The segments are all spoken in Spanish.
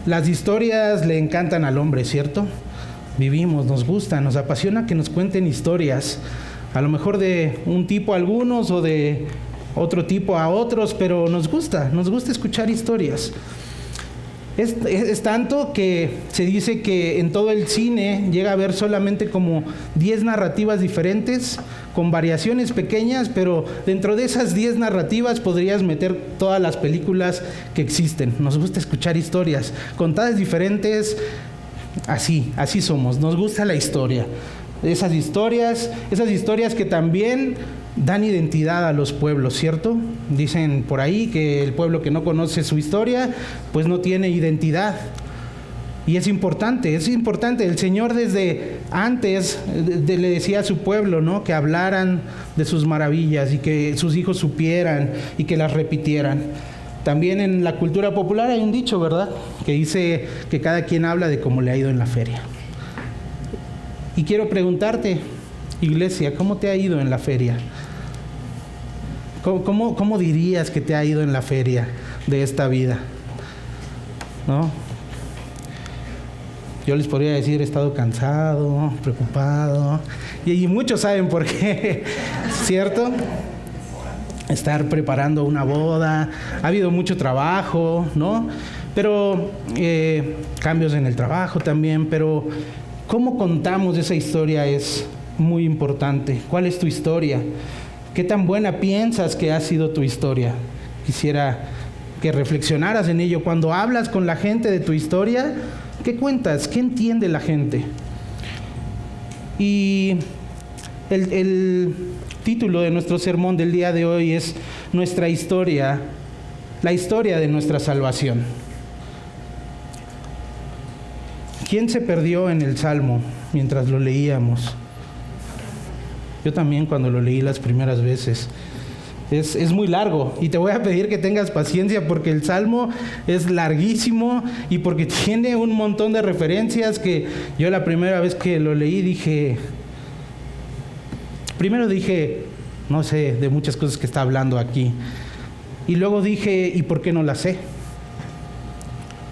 Las historias le encantan al hombre, ¿cierto? Vivimos, nos gusta, nos apasiona que nos cuenten historias, a lo mejor de un tipo a algunos o de otro tipo a otros, pero nos gusta escuchar historias. Es tanto que se dice que en todo el cine llega a haber solamente como 10 narrativas diferentes, con variaciones pequeñas, pero dentro de esas 10 narrativas podrías meter todas las películas que existen. Nos gusta escuchar historias, contadas diferentes, así somos, nos gusta la historia. Esas historias que también dan identidad a los pueblos, ¿cierto? Dicen por ahí que el pueblo que no conoce su historia, pues no tiene identidad. Y es importante. El Señor desde antes le decía a su pueblo, ¿no?, que hablaran de sus maravillas y que sus hijos supieran y que las repitieran. También en la cultura popular hay un dicho, ¿verdad?, que dice que cada quien habla de cómo le ha ido en la feria. Y quiero preguntarte, iglesia, ¿cómo te ha ido en la feria? ¿Cómo dirías que te ha ido en la feria de esta vida? ¿No? Yo les podría decir, he estado cansado, preocupado, y muchos saben por qué, ¿cierto? Estar preparando una boda, ha habido mucho trabajo, ¿no? Pero cambios en el trabajo también, pero ¿cómo contamos esa historia? Es muy importante. ¿Cuál es tu historia? ¿Qué tan buena piensas que ha sido tu historia? Quisiera que reflexionaras en ello. Cuando hablas con la gente de tu historia, ¿qué cuentas? ¿Qué entiende la gente? Y el título de nuestro sermón del día de hoy es Nuestra historia, la historia de nuestra salvación. ¿Quién se perdió en el Salmo mientras lo leíamos? Yo también cuando lo leí las primeras veces. Es muy largo y te voy a pedir que tengas paciencia porque el Salmo es larguísimo y porque tiene un montón de referencias que yo la primera vez que lo leí dije, no sé, de muchas cosas que está hablando aquí. Y luego dije, ¿y por qué no las sé?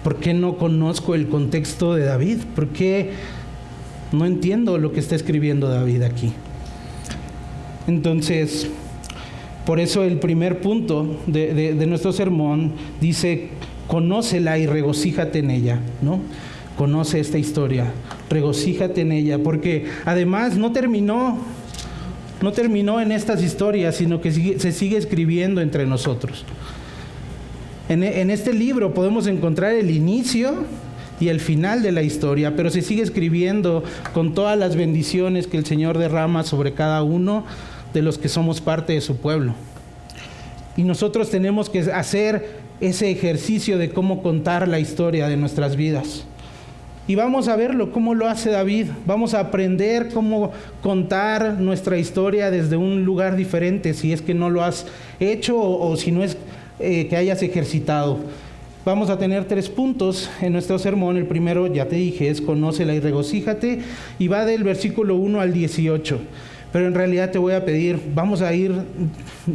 ¿Por qué no conozco el contexto de David? ¿Por qué no entiendo lo que está escribiendo David aquí? Entonces, por eso el primer punto de nuestro sermón dice, conócela y regocíjate en ella, ¿no? Conoce esta historia, regocíjate en ella, porque además no terminó en estas historias, sino que se sigue escribiendo entre nosotros. En este libro podemos encontrar el inicio y el final de la historia, pero se sigue escribiendo con todas las bendiciones que el Señor derrama sobre cada uno de los que somos parte de su pueblo. Y nosotros tenemos que hacer ese ejercicio de cómo contar la historia de nuestras vidas. Y vamos a verlo, cómo lo hace David. Vamos a aprender cómo contar nuestra historia desde un lugar diferente, si es que no lo has hecho o si no es que hayas ejercitado. Vamos a tener 3 puntos en nuestro sermón. El primero, ya te dije, es conócela y regocíjate, y va del versículo 1 al 18. Pero en realidad te voy a pedir, vamos a ir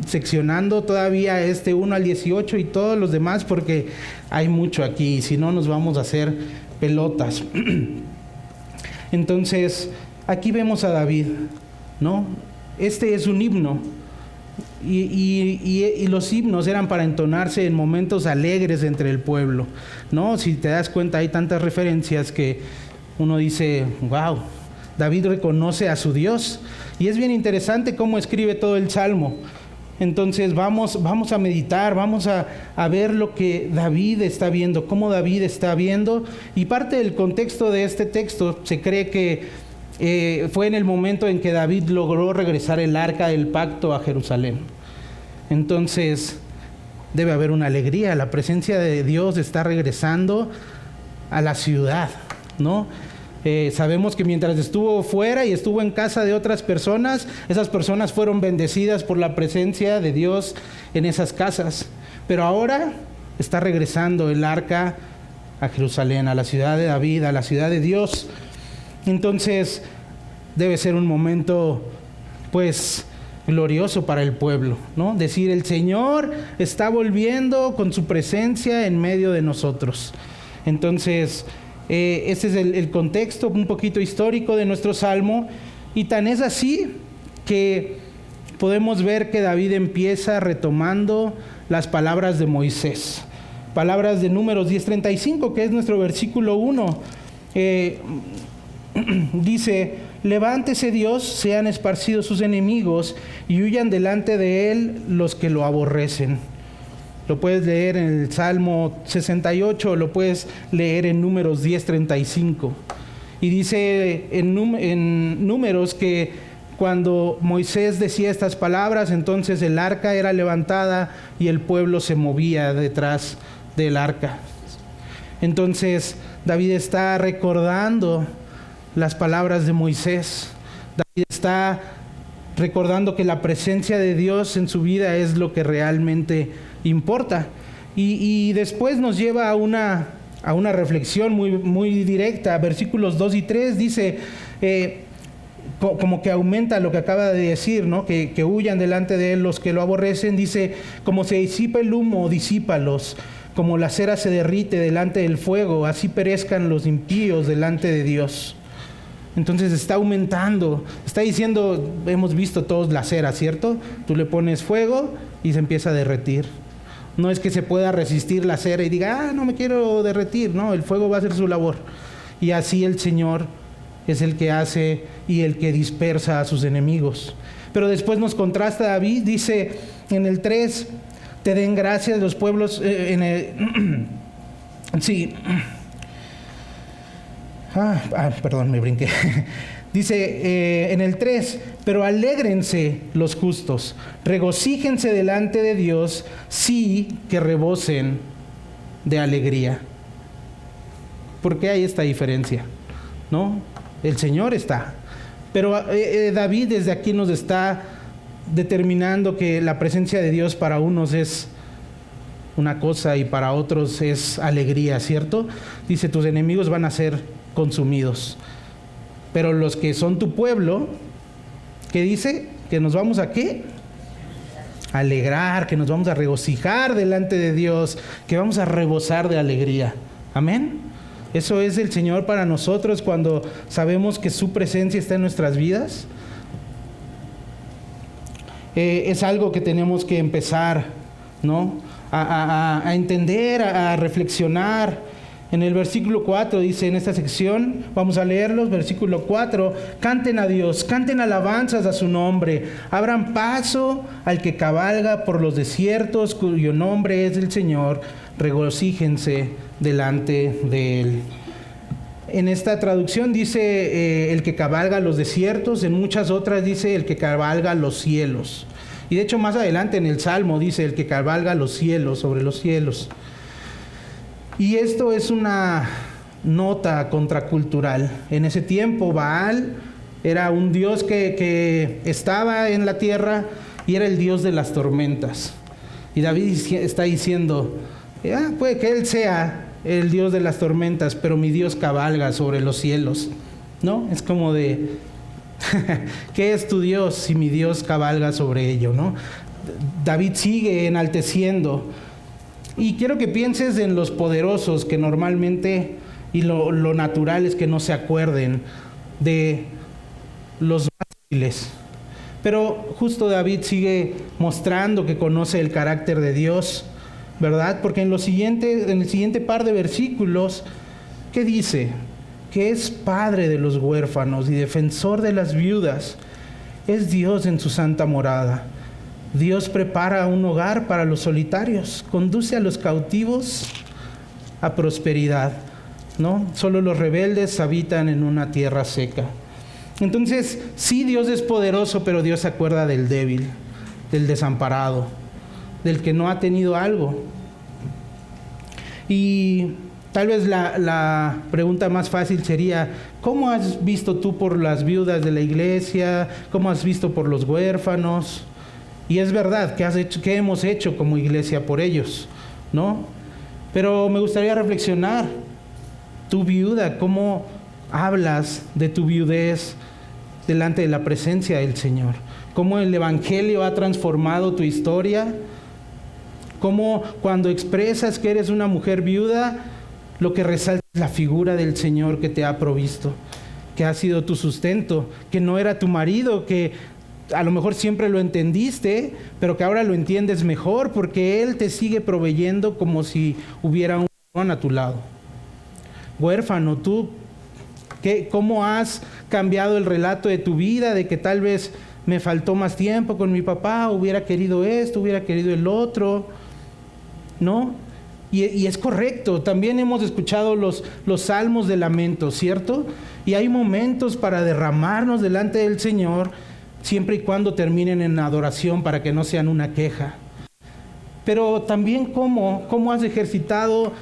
seccionando todavía este 1 al 18 y todos los demás, porque hay mucho aquí, y si no nos vamos a hacer pelotas. Entonces, aquí vemos a David, ¿no? Este es un himno. Y los himnos eran para entonarse en momentos alegres entre el pueblo, ¿no? Si te das cuenta, hay tantas referencias que uno dice, wow, David reconoce a su Dios. Y es bien interesante cómo escribe todo el Salmo. Entonces vamos a meditar, vamos a ver lo que David está viendo, cómo David está viendo. Y parte del contexto de este texto, se cree que fue en el momento en que David logró regresar el arca del pacto a Jerusalén. Entonces debe haber una alegría, la presencia de Dios está regresando a la ciudad, ¿no? Sabemos que mientras estuvo fuera y estuvo en casa de otras personas, esas personas fueron bendecidas por la presencia de Dios en esas casas. Pero ahora está regresando el arca a Jerusalén, a la ciudad de David, a la ciudad de Dios. Entonces debe ser un momento, pues, glorioso para el pueblo, ¿no? Decir, el Señor está volviendo con su presencia en medio de nosotros. Entonces, ese es el contexto un poquito histórico de nuestro salmo, y tan es así que podemos ver que David empieza retomando las palabras de Moisés, palabras de Números 10:35, que es nuestro versículo 1. Dice: levántese Dios, sean esparcidos sus enemigos y huyan delante de él los que lo aborrecen. Lo puedes leer en el Salmo 68, lo puedes leer en Números 10:35. Y dice en Números que cuando Moisés decía estas palabras, entonces el arca era levantada y el pueblo se movía detrás del arca. Entonces David está recordando las palabras de Moisés. David está recordando que la presencia de Dios en su vida es lo que realmente importa. Y después nos lleva a una reflexión muy directa. Versículos 2 y 3 dice, como que aumenta lo que acaba de decir, ¿no? Que huyan delante de él los que lo aborrecen. Dice: como se disipa el humo, disípalos. Como la cera se derrite delante del fuego, así perezcan los impíos delante de Dios. Entonces está aumentando, está diciendo, hemos visto todos la cera, ¿cierto? Tú le pones fuego y se empieza a derretir. No es que se pueda resistir la cera y diga, no me quiero derretir, no, el fuego va a hacer su labor. Y así el Señor es el que hace y el que dispersa a sus enemigos. Pero después nos contrasta David, dice en el 3, te den gracias los pueblos, sí. Perdón, me brinqué. Dice en el 3, pero alégrense los justos, regocíjense delante de Dios, sí que rebosen de alegría. ¿Por qué hay esta diferencia? ¿No? El Señor está. Pero David desde aquí nos está determinando que la presencia de Dios para unos es una cosa y para otros es alegría, ¿cierto? Dice, tus enemigos van a ser consumidos. Pero los que son tu pueblo, ¿qué dice? Que nos vamos a ¿qué? Alegrar, que nos vamos a regocijar delante de Dios, que vamos a rebosar de alegría. Amén. Eso es el Señor para nosotros cuando sabemos que su presencia está en nuestras vidas. Es algo que tenemos que empezar, ¿no? A entender, a reflexionar. En el versículo 4 dice, en esta sección, vamos a leerlos, versículo 4, canten a Dios, canten alabanzas a su nombre, abran paso al que cabalga por los desiertos, cuyo nombre es el Señor, regocíjense delante de él. En esta traducción dice el que cabalga los desiertos, en muchas otras dice el que cabalga los cielos. Y de hecho más adelante en el Salmo dice el que cabalga los cielos, sobre los cielos. Y esto es una nota contracultural. En ese tiempo Baal era un dios que estaba en la tierra y era el dios de las tormentas. Y David está diciendo, puede que él sea el dios de las tormentas, pero mi Dios cabalga sobre los cielos, ¿no? Es como de, ¿qué es tu Dios si mi Dios cabalga sobre ello, ¿no? David sigue enalteciendo. Y quiero que pienses en los poderosos que normalmente, y lo natural es que no se acuerden de los más débiles. Pero justo David sigue mostrando que conoce el carácter de Dios, ¿verdad? Porque en el siguiente par de versículos, ¿qué dice? Que es padre de los huérfanos y defensor de las viudas. Es Dios en su santa morada. Dios prepara un hogar para los solitarios, conduce a los cautivos a prosperidad, ¿no? Solo los rebeldes habitan en una tierra seca. Entonces, sí, Dios es poderoso, pero Dios se acuerda del débil, del desamparado, del que no ha tenido algo. Y tal vez la pregunta más fácil sería, ¿cómo has visto tú por las viudas de la iglesia? ¿Cómo has visto por los huérfanos? Y es verdad, ¿qué hemos hecho como iglesia por ellos? ¿No? Pero me gustaría reflexionar, tu viuda, ¿cómo hablas de tu viudez delante de la presencia del Señor? ¿Cómo el Evangelio ha transformado tu historia? ¿Cómo cuando expresas que eres una mujer viuda, Lo que resalta es la figura del Señor que te ha provisto, que ha sido tu sustento, que no era tu marido, que a lo mejor siempre lo entendiste, pero que ahora lo entiendes mejor porque Él te sigue proveyendo como si hubiera un varón a tu lado. Huérfano, tú, ¿cómo has cambiado el relato de tu vida? De que tal vez me faltó más tiempo con mi papá, hubiera querido esto, hubiera querido el otro, ¿no? Y es correcto, también hemos escuchado los salmos de lamento, ¿cierto? Y hay momentos para derramarnos delante del Señor, siempre y cuando terminen en adoración, para que no sean una queja. Pero también cómo has ejercitado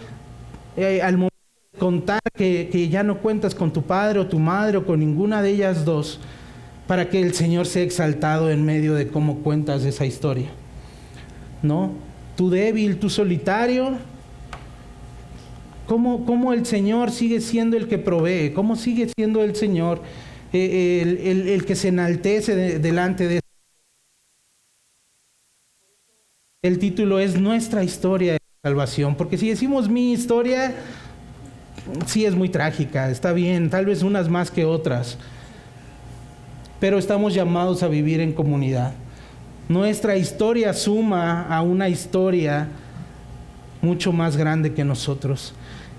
al momento de contar que ya no cuentas con tu padre o tu madre o con ninguna de ellas dos, para que el Señor sea exaltado en medio de cómo cuentas esa historia, ¿no? Tú débil, tú solitario, ¿cómo el Señor sigue siendo el que provee? ¿Cómo sigue siendo el Señor el que se enaltece delante de... El título es Nuestra historia de salvación, porque si decimos mi historia, sí es muy trágica, está bien, tal vez unas más que otras, pero estamos llamados a vivir en comunidad. Nuestra historia suma a una historia mucho más grande que nosotros,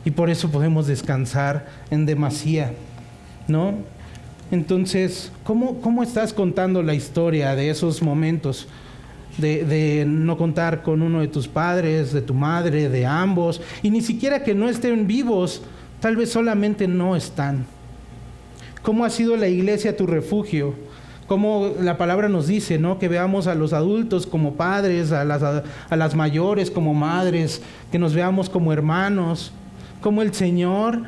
y por eso podemos descansar en demasía, ¿no? Entonces, ¿cómo estás contando la historia de esos momentos? De no contar con uno de tus padres, de tu madre, de ambos, y ni siquiera que no estén vivos, tal vez solamente no están. ¿Cómo ha sido la iglesia tu refugio? Como la palabra nos dice, ¿no? Que veamos a los adultos como padres, a las mayores como madres, que nos veamos como hermanos, como el Señor,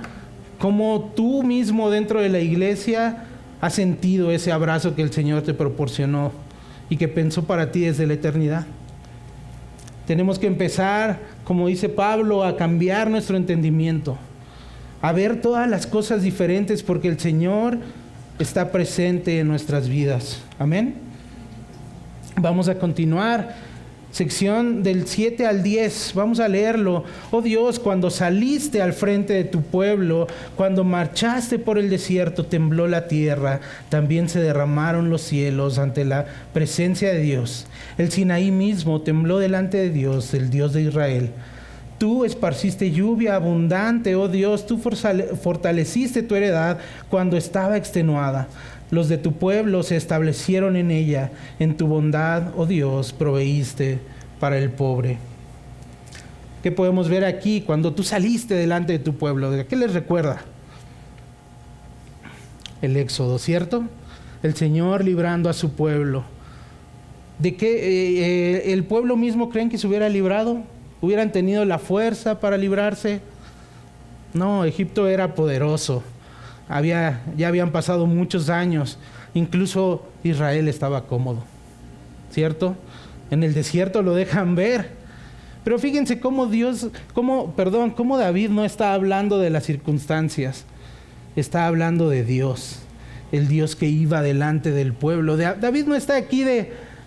como tú mismo dentro de la iglesia has sentido ese abrazo que el Señor te proporcionó y que pensó para ti desde la eternidad. Tenemos que empezar, como dice Pablo, a cambiar nuestro entendimiento, a ver todas las cosas diferentes, porque el Señor está presente en nuestras vidas. Amén. Vamos a continuar. Sección del 7 al 10, vamos a leerlo. Oh Dios, cuando saliste al frente de tu pueblo, cuando marchaste por el desierto, tembló la tierra, también se derramaron los cielos ante la presencia de Dios. El Sinaí mismo tembló delante de Dios, el Dios de Israel. Tú esparciste lluvia abundante, oh Dios, tú fortaleciste tu heredad cuando estaba extenuada. Los de tu pueblo se establecieron en ella. En tu bondad, oh Dios, proveíste para el pobre. ¿Qué podemos ver aquí cuando tú saliste delante de tu pueblo? ¿Qué les recuerda? El Éxodo, ¿cierto? El Señor librando a su pueblo. ¿De qué el pueblo mismo creen que se hubiera librado? ¿Hubieran tenido la fuerza para librarse? No, Egipto era poderoso. Ya habían pasado muchos años, incluso Israel estaba cómodo, ¿cierto? En el desierto lo dejan ver, pero fíjense cómo David no está hablando de las circunstancias, está hablando de Dios, el Dios que iba delante del pueblo. David no está aquí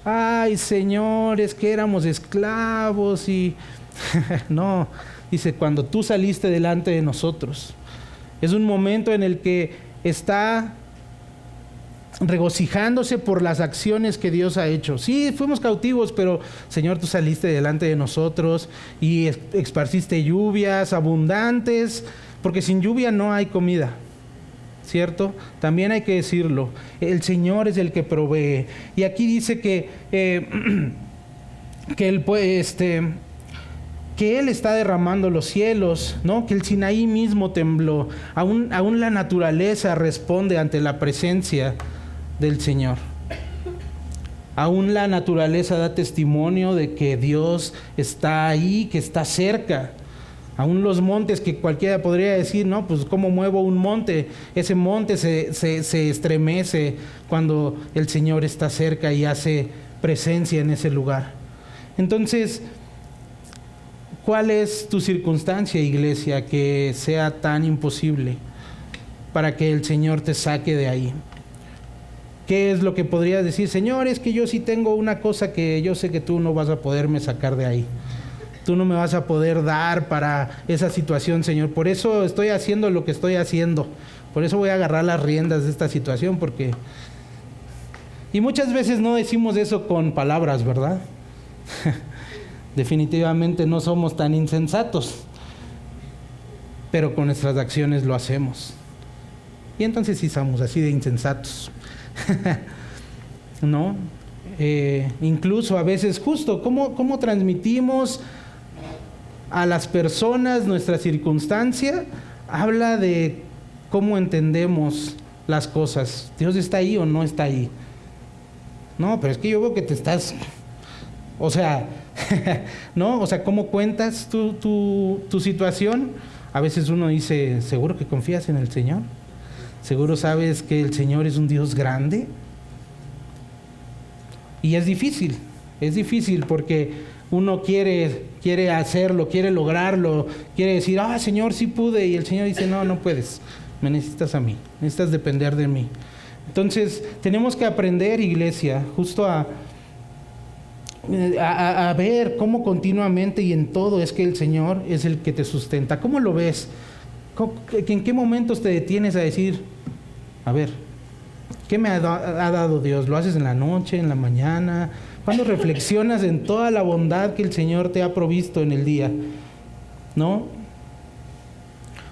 ay Señor, es que éramos esclavos y... No, dice, cuando tú saliste delante de nosotros. Es un momento en el que está regocijándose por las acciones que Dios ha hecho. Sí, fuimos cautivos, pero Señor, tú saliste delante de nosotros y esparciste lluvias abundantes, porque sin lluvia no hay comida, ¿cierto? También hay que decirlo. El Señor es el que provee. Y aquí dice que Él está derramando los cielos, ¿no? Que el Sinaí mismo tembló. Aún la naturaleza responde ante la presencia del Señor. Aún la naturaleza da testimonio de que Dios está ahí, que está cerca. Aún los montes, que cualquiera podría decir, no, pues ¿cómo muevo un monte? Ese monte se estremece cuando el Señor está cerca y hace presencia en ese lugar. Entonces, ¿cuál es tu circunstancia, iglesia, que sea tan imposible para que el Señor te saque de ahí? ¿Qué es lo que podrías decir? Señor, es que yo sí tengo una cosa que yo sé que tú no vas a poderme sacar de ahí. tú no me vas a poder dar para esa situación, Señor. Por eso estoy haciendo lo que estoy haciendo. Por eso voy a agarrar las riendas de esta situación, porque... Y muchas veces no decimos eso con palabras, ¿verdad? Definitivamente no somos tan insensatos, pero con nuestras acciones lo hacemos. Y entonces sí somos así de insensatos. ¿No? Incluso a veces justo, ¿cómo transmitimos a las personas nuestra circunstancia? Habla de cómo entendemos las cosas. ¿Dios está ahí o no está ahí? No, pero es que yo veo que te estás... O sea, ¿no? O sea, ¿cómo cuentas tu situación? A veces uno dice, ¿seguro que confías en el Señor? ¿Seguro sabes que el Señor es un Dios grande? Y es difícil porque uno quiere hacerlo, quiere lograrlo, quiere decir, Señor, sí pude, y el Señor dice, no puedes, me necesitas a mí, necesitas depender de mí. Entonces, tenemos que aprender, iglesia, justo a ver cómo continuamente y en todo es que el Señor es el que te sustenta. ¿Cómo lo ves? ¿En qué momentos te detienes a decir, a ver, ¿qué me ha dado Dios? ¿Lo haces en la noche, en la mañana? ¿Cuándo reflexionas en toda la bondad que el Señor te ha provisto en el día? ¿No?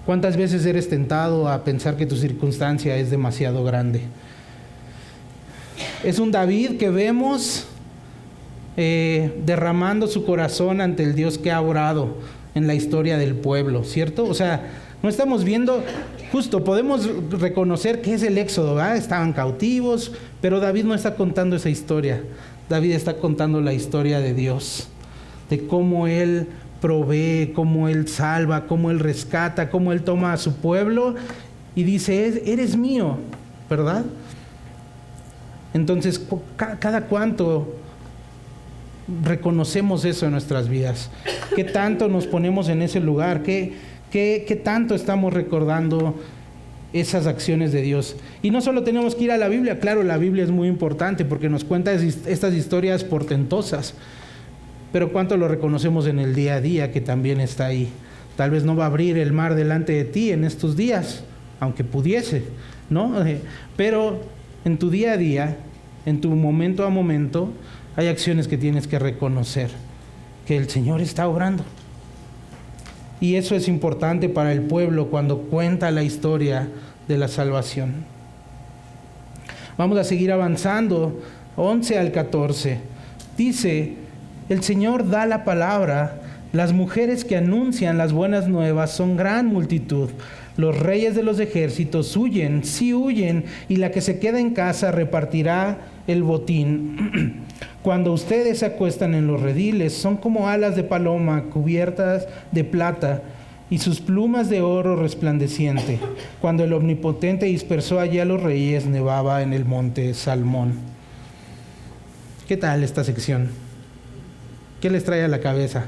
¿Cuántas veces eres tentado a pensar que tu circunstancia es demasiado grande? Es un David que vemos derramando su corazón ante el Dios que ha orado en la historia del pueblo, ¿cierto? O sea, no estamos viendo, justo podemos reconocer que es el éxodo, ¿verdad? Estaban cautivos, pero David no está contando esa historia. David está contando la historia de Dios, de cómo Él provee, cómo Él salva, cómo Él rescata, cómo Él toma a su pueblo y dice, eres mío, ¿verdad? Entonces, ¿cada cuánto reconocemos eso en nuestras vidas? ¿Qué tanto nos ponemos en ese lugar? ¿Qué tanto estamos recordando esas acciones de Dios? Y no solo tenemos que ir a la Biblia, claro, la Biblia es muy importante porque nos cuenta estas historias portentosas, pero ¿cuánto lo reconocemos en el día a día que también está ahí? Tal vez no va a abrir el mar delante de ti en estos días, aunque pudiese, ¿no? Pero en tu día a día, en tu momento a momento, hay acciones que tienes que reconocer, que el Señor está obrando. Y eso es importante para el pueblo cuando cuenta la historia de la salvación. Vamos a seguir avanzando, 11 al 14. Dice, el Señor da la palabra, las mujeres que anuncian las buenas nuevas son gran multitud. Los reyes de los ejércitos huyen, sí huyen, y la que se queda en casa repartirá el botín. Cuando ustedes se acuestan en los rediles, son como alas de paloma cubiertas de plata y sus plumas de oro resplandeciente. Cuando el Omnipotente dispersó allí a los reyes, nevaba en el monte Salmón. ¿Qué tal esta sección? ¿Qué les trae a la cabeza?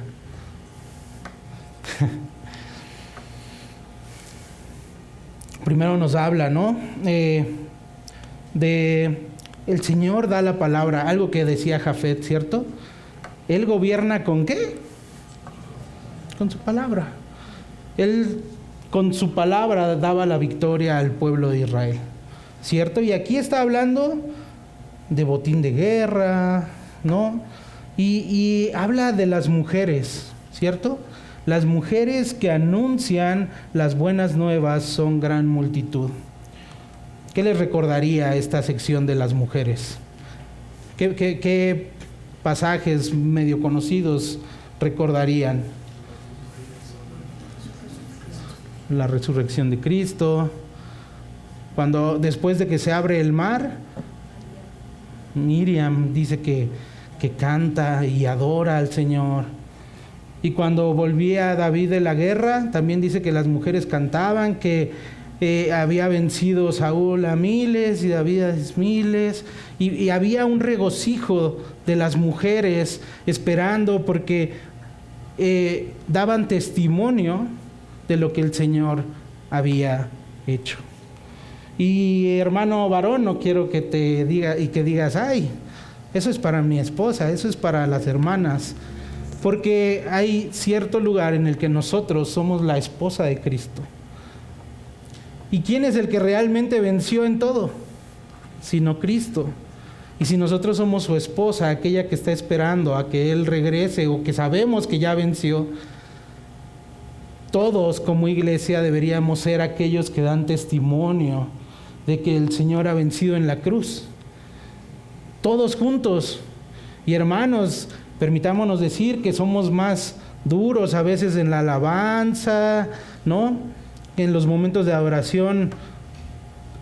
Primero nos habla, ¿no? El Señor da la palabra, algo que decía Jafet, ¿cierto? Él gobierna ¿con qué? Con su palabra. Él con su palabra daba la victoria al pueblo de Israel, ¿cierto? Y aquí está hablando de botín de guerra, ¿no? Y habla de las mujeres, ¿cierto? Las mujeres que anuncian las buenas nuevas son gran multitud. ¿Qué les recordaría esta sección de las mujeres? ¿Qué pasajes medio conocidos recordarían? La resurrección de Cristo. Cuando después de que se abre el mar, Miriam dice que canta y adora al Señor. Y cuando volvía David de la guerra, también dice que las mujeres cantaban, que había vencido Saúl a miles y David a miles, y había un regocijo de las mujeres esperando porque daban testimonio de lo que el Señor había hecho. Y hermano varón, no quiero que te diga y que digas, ay, eso es para mi esposa, eso es para las hermanas. Porque hay cierto lugar en el que nosotros somos la esposa de Cristo. ¿Y quién es el que realmente venció en todo? Sino Cristo. Y si nosotros somos su esposa, aquella que está esperando a que Él regrese o que sabemos que ya venció, todos como iglesia deberíamos ser aquellos que dan testimonio de que el Señor ha vencido en la cruz. Todos juntos. Y hermanos, permitámonos decir que somos más duros a veces en la alabanza, ¿no? En los momentos de adoración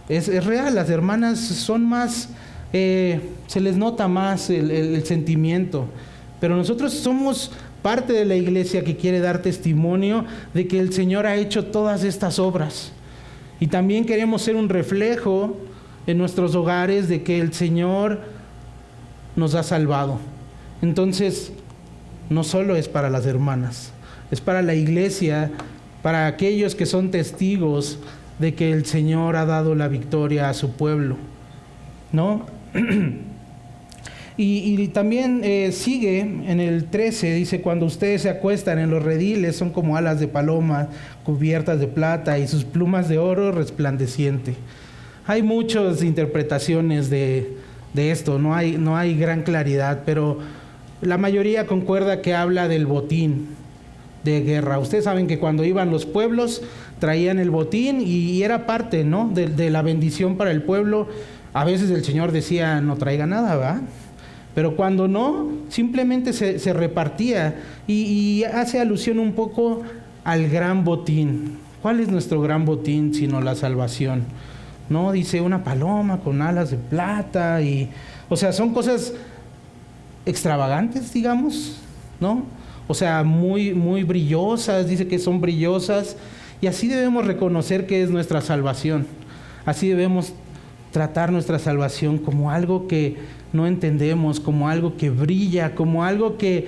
es real, las hermanas son más, se les nota más el sentimiento, pero nosotros somos parte de la iglesia que quiere dar testimonio de que el Señor ha hecho todas estas obras, y también queremos ser un reflejo en nuestros hogares de que el Señor nos ha salvado. Entonces, no solo es para las hermanas, es para la iglesia, para aquellos que son testigos de que el Señor ha dado la victoria a su pueblo, ¿no? Y también sigue en el 13, dice: cuando ustedes se acuestan en los rediles, son como alas de paloma cubiertas de plata y sus plumas de oro resplandeciente. Hay muchas interpretaciones de esto, no hay gran claridad, pero la mayoría concuerda que habla del botín de guerra. Ustedes saben que cuando iban los pueblos traían el botín y era parte, ¿no?, de la bendición para el pueblo. A veces el Señor decía: no traiga nada, ¿verdad? Pero cuando no, simplemente se repartía y hace alusión un poco al gran botín. ¿Cuál es nuestro gran botín sino la salvación? No, dice una paloma con alas de plata o sea, son cosas extravagantes, digamos, ¿no? O sea, muy, muy brillosas, dice que son brillosas, y así debemos reconocer que es nuestra salvación. Así debemos tratar nuestra salvación como algo que no entendemos, como algo que brilla, como algo que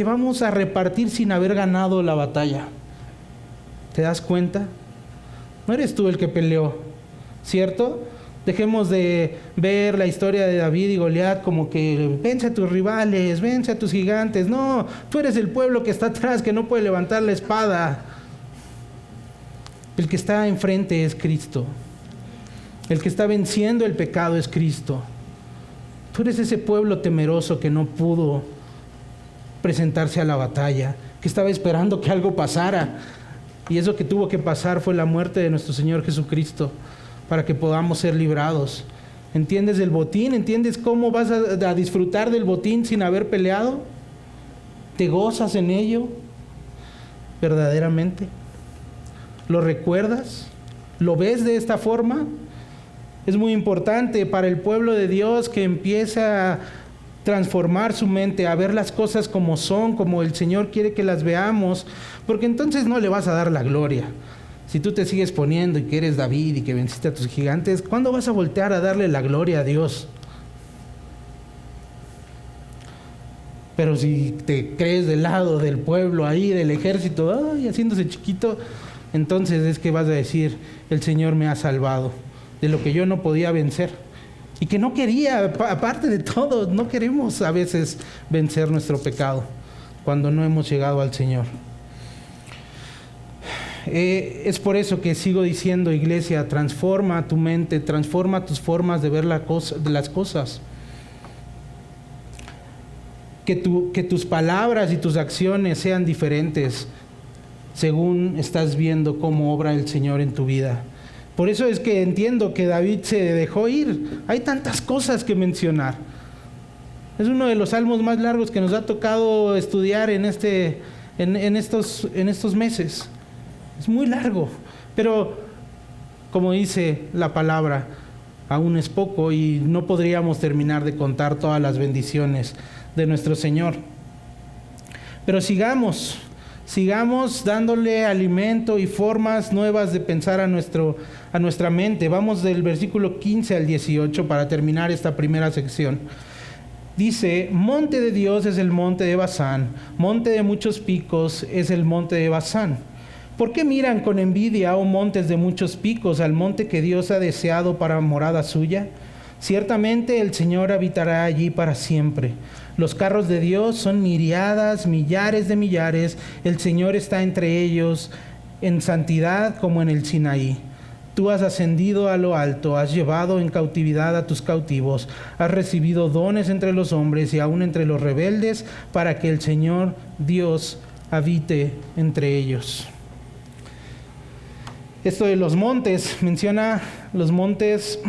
vamos a repartir sin haber ganado la batalla. ¿Te das cuenta? No eres tú el que peleó, ¿cierto? Dejemos de ver la historia de David y Goliat como que vence a tus rivales, vence a tus gigantes. No, tú eres el pueblo que está atrás, que no puede levantar la espada. El que está enfrente es Cristo. El que está venciendo el pecado es Cristo. Tú eres ese pueblo temeroso que no pudo presentarse a la batalla, que estaba esperando que algo pasara. Y eso que tuvo que pasar fue la muerte de nuestro Señor Jesucristo, para que podamos ser librados. ¿Entiendes el botín? ¿Entiendes cómo vas a disfrutar del botín sin haber peleado? ¿Te gozas en ello verdaderamente? ¿Lo recuerdas? ¿Lo ves de esta forma? Es muy importante para el pueblo de Dios que empiece a transformar su mente, a ver las cosas como son, como el Señor quiere que las veamos, porque entonces no le vas a dar la gloria. Si tú te sigues poniendo y que eres David y que venciste a tus gigantes, ¿cuándo vas a voltear a darle la gloria a Dios? Pero si te crees del lado del pueblo ahí, del ejército, haciéndose chiquito, entonces es que vas a decir: el Señor me ha salvado de lo que yo no podía vencer. Y que no quería, aparte de todo, no queremos a veces vencer nuestro pecado cuando no hemos llegado al Señor. Es por eso que sigo diciendo, iglesia, transforma tu mente, transforma tus formas de ver las cosas. Que tus palabras y tus acciones sean diferentes según estás viendo cómo obra el Señor en tu vida. Por eso es que entiendo que David se dejó ir. Hay tantas cosas que mencionar. Es uno de los salmos más largos que nos ha tocado estudiar en estos meses. Es muy largo, pero como dice la palabra, aún es poco y no podríamos terminar de contar todas las bendiciones de nuestro Señor. Pero sigamos dándole alimento y formas nuevas de pensar a nuestra mente. Vamos del versículo 15 al 18 para terminar esta primera sección. Dice: monte de Dios es el monte de Basán, monte de muchos picos es el monte de Basán. ¿Por qué miran con envidia, oh montes de muchos picos, al monte que Dios ha deseado para morada suya? Ciertamente el Señor habitará allí para siempre. Los carros de Dios son miriadas, millares de millares. El Señor está entre ellos en santidad como en el Sinaí. Tú has ascendido a lo alto, has llevado en cautividad a tus cautivos, has recibido dones entre los hombres y aún entre los rebeldes, para que el Señor Dios habite entre ellos. Esto de los montes, menciona los montes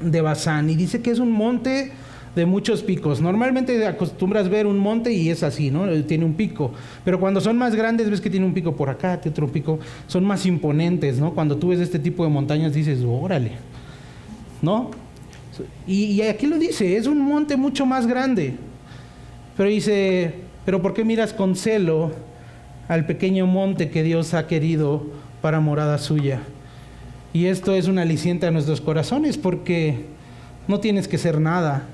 de Basán, y dice que es un monte de muchos picos. Normalmente acostumbras ver un monte y es así, ¿no? Tiene un pico. Pero cuando son más grandes, ves que tiene un pico por acá, tiene otro pico. Son más imponentes, ¿no? Cuando tú ves este tipo de montañas dices, órale, ¿no? Y aquí lo dice, es un monte mucho más grande. Pero dice, pero ¿por qué miras con celo al pequeño monte que Dios ha querido para morada suya? Y esto es un aliciente a nuestros corazones, porque no tienes que ser nada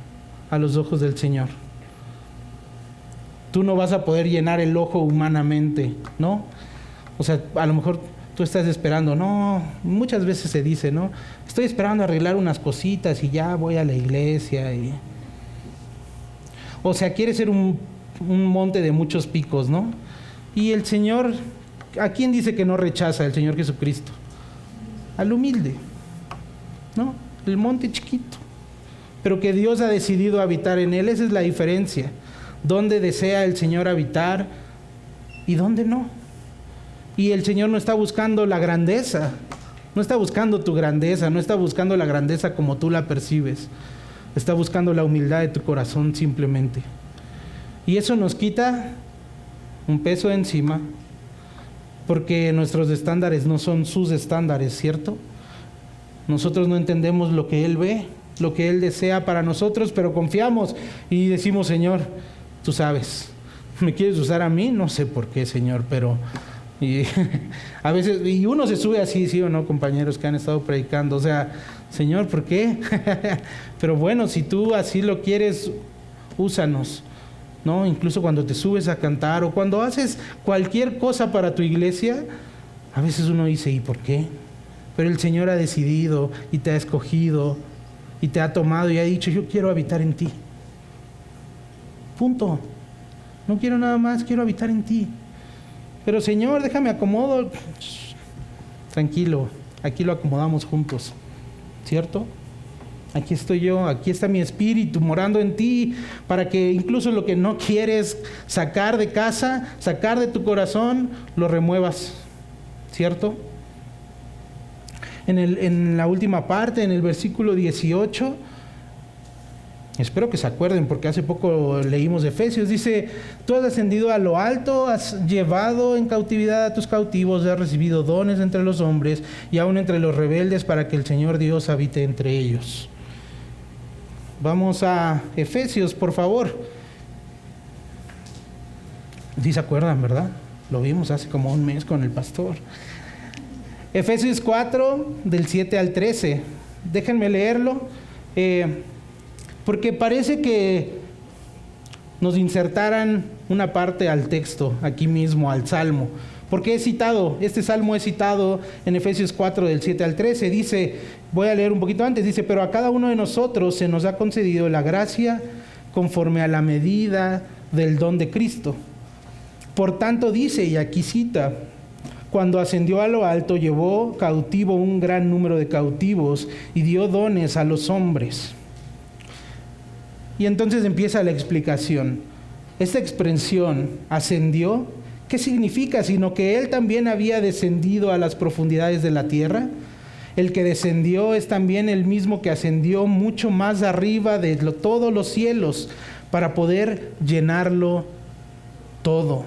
a los ojos del Señor. Tú no vas a poder llenar el ojo humanamente, ¿no? O sea, a lo mejor tú estás esperando, no, muchas veces se dice, ¿no? Estoy esperando arreglar unas cositas y ya voy a la iglesia. O sea, quiere ser un monte de muchos picos, ¿no? Y el Señor, ¿a quién dice que no rechaza el Señor Jesucristo? Al humilde, ¿no? El monte chiquito, pero que Dios ha decidido habitar en él. Esa es la diferencia. ¿Dónde desea el Señor habitar y dónde no? Y el Señor no está buscando la grandeza, no está buscando tu grandeza, no está buscando la grandeza como tú la percibes. Está buscando la humildad de tu corazón simplemente. Y eso nos quita un peso de encima, porque nuestros estándares no son sus estándares, ¿cierto? Nosotros no entendemos lo que Él ve, lo que Él desea para nosotros, pero confiamos y decimos, Señor, tú sabes, ¿me quieres usar a mí? No sé por qué, Señor, pero... Y a veces, y uno se sube así, sí o no, compañeros que han estado predicando, o sea, Señor, ¿por qué? Pero bueno, si tú así lo quieres, úsanos, ¿no? Incluso cuando te subes a cantar o cuando haces cualquier cosa para tu iglesia, a veces uno dice, ¿y por qué? Pero el Señor ha decidido y te ha escogido y te ha tomado y ha dicho, yo quiero habitar en ti. Punto. No quiero nada más, quiero habitar en ti. Pero Señor, déjame acomodo. Tranquilo, aquí lo acomodamos juntos, ¿cierto? Aquí estoy yo, aquí está mi espíritu morando en ti, para que incluso lo que no quieres sacar de casa, sacar de tu corazón, lo remuevas, ¿cierto? En la última parte, en el versículo 18, espero que se acuerden porque hace poco leímos de Efesios, dice, tú has ascendido a lo alto, has llevado en cautividad a tus cautivos, has recibido dones entre los hombres y aún entre los rebeldes, para que el Señor Dios habite entre ellos. Vamos a Efesios, por favor. Sí se acuerdan, ¿verdad? Lo vimos hace como un mes con el pastor. Efesios 4, del 7 al 13. Déjenme leerlo, porque parece que nos insertaran una parte al texto, aquí mismo, al Salmo. Porque es citado, este Salmo es citado en Efesios 4, del 7 al 13. Dice, voy a leer un poquito antes, dice, pero a cada uno de nosotros se nos ha concedido la gracia conforme a la medida del don de Cristo. Por tanto dice, y aquí cita, cuando ascendió a lo alto, llevó cautivo un gran número de cautivos y dio dones a los hombres. Y entonces empieza la explicación. Esta expresión, ascendió, ¿qué significa? Sino que Él también había descendido a las profundidades de la tierra. El que descendió es también el mismo que ascendió mucho más arriba de todos los cielos para poder llenarlo todo.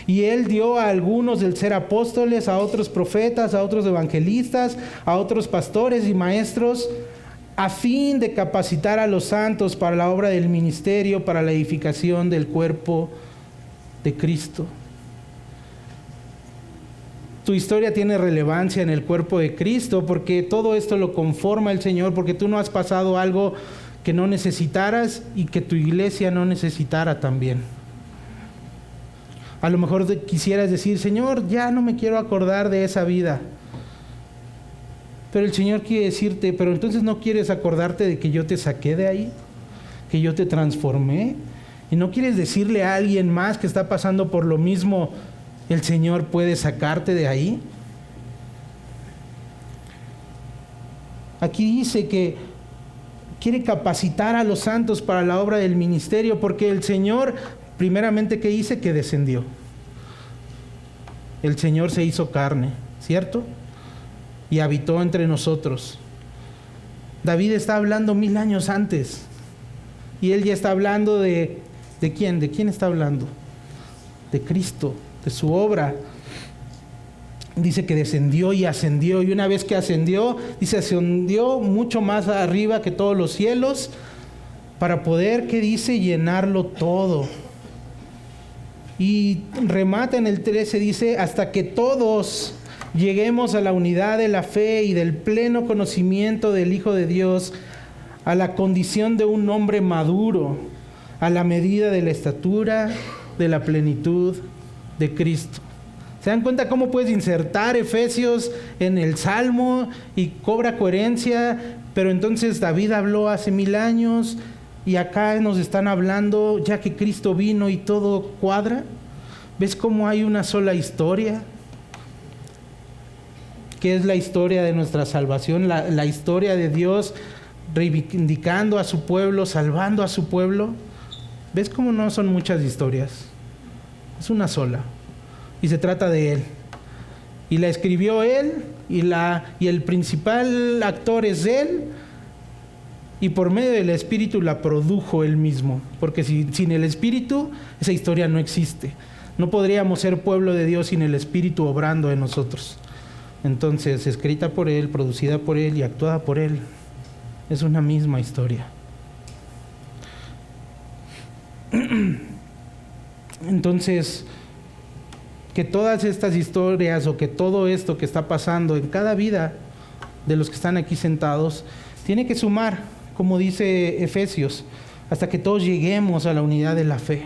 Y Él dio a algunos del ser apóstoles, a otros profetas, a otros evangelistas, a otros pastores y maestros, a fin de capacitar a los santos para la obra del ministerio, para la edificación del cuerpo de Cristo. Tu historia tiene relevancia en el cuerpo de Cristo porque todo esto lo conforma el Señor, porque tú no has pasado algo que no necesitaras y que tu iglesia no necesitara también. A lo mejor quisieras decir, Señor, ya no me quiero acordar de esa vida. Pero el Señor quiere decirte, pero entonces no quieres acordarte de que yo te saqué de ahí, que yo te transformé? ¿Y no quieres decirle a alguien más que está pasando por lo mismo, el Señor puede sacarte de ahí? Aquí dice que quiere capacitar a los santos para la obra del ministerio, porque el Señor, primeramente, ¿qué dice? Que descendió. El Señor se hizo carne, ¿cierto? Y habitó entre nosotros. David está hablando 1000 años antes, y él ya está hablando ¿de quién? ¿De quién está hablando? De Cristo, de su obra. Dice que descendió y ascendió, y una vez que ascendió, dice, ascendió mucho más arriba que todos los cielos, para poder, ¿qué dice? Llenarlo todo. Y remata en el 13, dice, hasta que todos lleguemos a la unidad de la fe y del pleno conocimiento del Hijo de Dios, a la condición de un hombre maduro, a la medida de la estatura de la plenitud de Cristo. ¿Se dan cuenta cómo puedes insertar Efesios en el Salmo y cobra coherencia? Pero entonces David habló hace 1000 años y acá nos están hablando ya que Cristo vino y todo cuadra. ¿Ves cómo hay una sola historia? Que es la historia de nuestra salvación, la historia de Dios reivindicando a su pueblo, salvando a su pueblo. ¿Ves cómo no son muchas historias? Es una sola. Y se trata de Él. Y la escribió Él, y el principal actor es Él, y por medio del Espíritu la produjo Él mismo. Porque sin el Espíritu, esa historia no existe. No podríamos ser pueblo de Dios sin el Espíritu obrando en nosotros. Entonces, escrita por Él, producida por Él y actuada por Él, es una misma historia. Entonces, que todas estas historias o que todo esto que está pasando en cada vida de los que están aquí sentados, tiene que sumar, como dice Efesios, hasta que todos lleguemos a la unidad de la fe.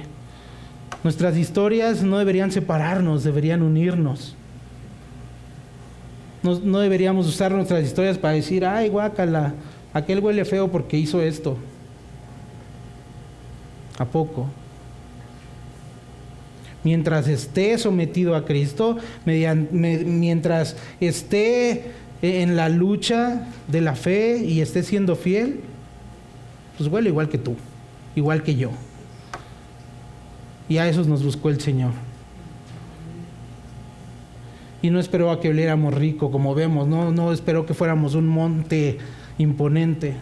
Nuestras historias no deberían separarnos, deberían unirnos. No deberíamos usar nuestras historias para decir, ay, guácala, aquel huele feo porque hizo esto. ¿A poco? Mientras esté sometido a Cristo, mientras esté en la lucha de la fe y esté siendo fiel, pues huele igual que tú, igual que yo. Y a esos nos buscó el Señor. Y no esperó a que oliéramos rico, como vemos, no esperó que fuéramos un monte imponente.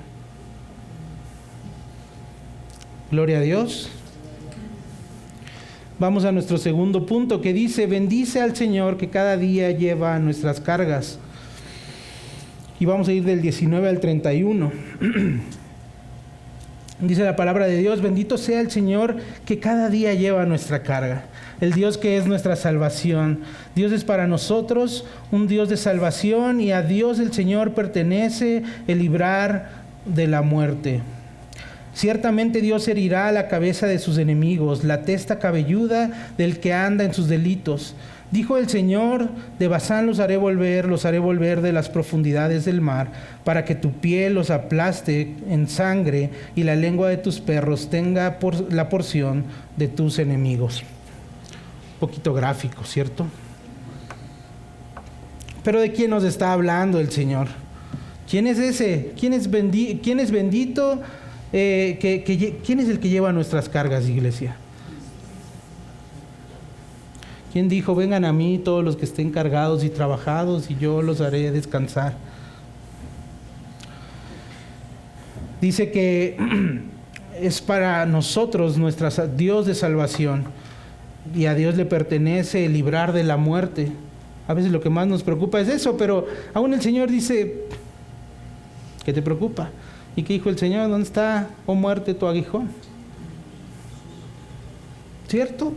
Gloria a Dios. Vamos a nuestro segundo punto, que dice, bendice al Señor que cada día lleva nuestras cargas. Y vamos a ir del 19 al 31. Dice la palabra de Dios, bendito sea el Señor que cada día lleva nuestra carga. El Dios que es nuestra salvación. Dios es para nosotros un Dios de salvación, y a Dios el Señor pertenece el librar de la muerte. Ciertamente Dios herirá a la cabeza de sus enemigos, la testa cabelluda del que anda en sus delitos. Dijo el Señor, de Basán los haré volver de las profundidades del mar, para que tu piel los aplaste en sangre y la lengua de tus perros tenga la porción de tus enemigos. Un poquito gráfico, ¿cierto? Pero ¿de quién nos está hablando el Señor? ¿Quién es ese? ¿Quién es bendito? ¿Quién es el que lleva nuestras cargas, iglesia? ¿Quién dijo, vengan a mí todos los que estén cargados y trabajados y yo los haré descansar? Dice que es para nosotros nuestro Dios de salvación, y a Dios le pertenece el librar de la muerte. A veces lo que más nos preocupa es eso, pero aún el Señor dice, ¿qué te preocupa? ¿Y qué dijo el Señor? ¿Dónde está, oh muerte, tu aguijón? ¿Cierto?